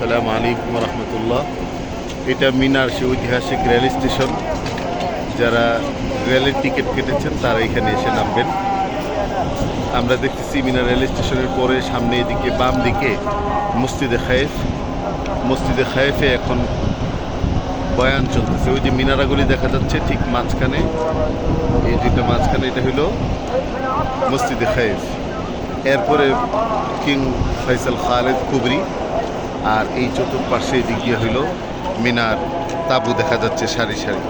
আসসালামু আলাইকুম রহমতুল্লাহ। এটা মিনার সে ঐতিহাসিক রেল স্টেশন। যারা রেলের টিকিট কেটেছেন তারা এখানে এসে নামবেন। আমরা দেখতেছি মিনার রেল স্টেশনের পরে সামনে এদিকে বাম দিকে মসজিদে খায়েফ। মসজিদে খায়েফে এখন বয়ান চলতেছে। ওই যে মিনারাগুলি দেখা যাচ্ছে ঠিক মাঝখানে, এই যেটা মাঝখানে এটা হলো মসজিদে খায়েফ। এরপরে কিং ফয়সাল খালেদ কুবরি, আর এই চতুর্পাশে এদিক দিয়ে হইল মিনার তাঁবু দেখা যাচ্ছে সারি সারি।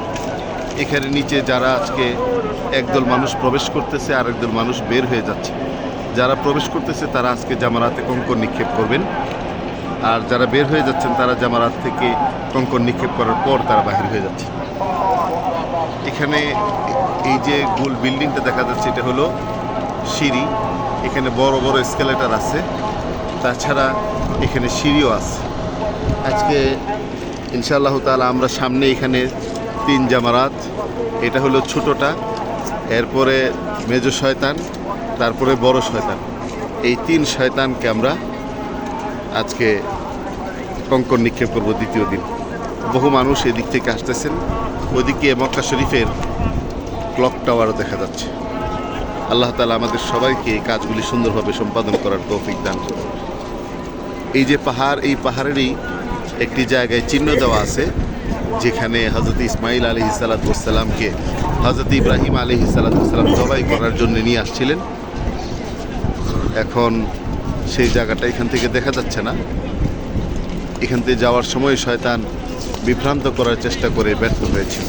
এখানে নিচে যারা আজকে একদল মানুষ প্রবেশ করতেছে আর একদল মানুষ বের হয়ে যাচ্ছে। যারা প্রবেশ করতেছে তারা আজকে জামারাতে কঙ্কর নিক্ষেপ করবেন, আর যারা বের হয়ে যাচ্ছেন তারা জামারাত থেকে কঙ্কর নিক্ষেপ করার পর তারা বাহির হয়ে যাচ্ছে। এখানে এই যে গোল বিল্ডিংটা দেখা যাচ্ছে এটা হলো সিঁড়ি। এখানে বড় বড় এসকেলেটর আছে, তাছাড়া এখানে সিঁড়িও আছে। আজকে ইনশাআল্লাহ তাআলা আমরা সামনে এখানে 3 জামারাত। এটা হলো ছোটোটা, এরপরে মেজো শয়তান, তারপরে বড় শয়তান। এই 3 শয়তানকে আমরা আজকে কঙ্কর নিক্ষেপ করব দ্বিতীয় দিন। বহু মানুষ এদিক থেকে আসতেছেন। ওদিকে মক্কা শরীফের ক্লক টাওয়ারও দেখা যাচ্ছে। আল্লাহ তাআলা আমাদের সবাইকে এই কাজগুলি সুন্দরভাবে সম্পাদন করার তৌফিক দান করুন। এই যে পাহাড়, এই পাহাড়েরই একটি জায়গায় চিহ্ন দেওয়া আছে যেখানে হযরত ইসমাঈল আলাইহিসসালামকে হযরত ইব্রাহিম আলাইহিসসালাম জবাই করার জন্য নিয়ে আসছিলেন। এখন সেই জায়গাটা এখান থেকে দেখা যাচ্ছে না। এখান থেকে যাওয়ার সময় শয়তান বিভ্রান্ত করার চেষ্টা করে ব্যর্থ হয়েছিল।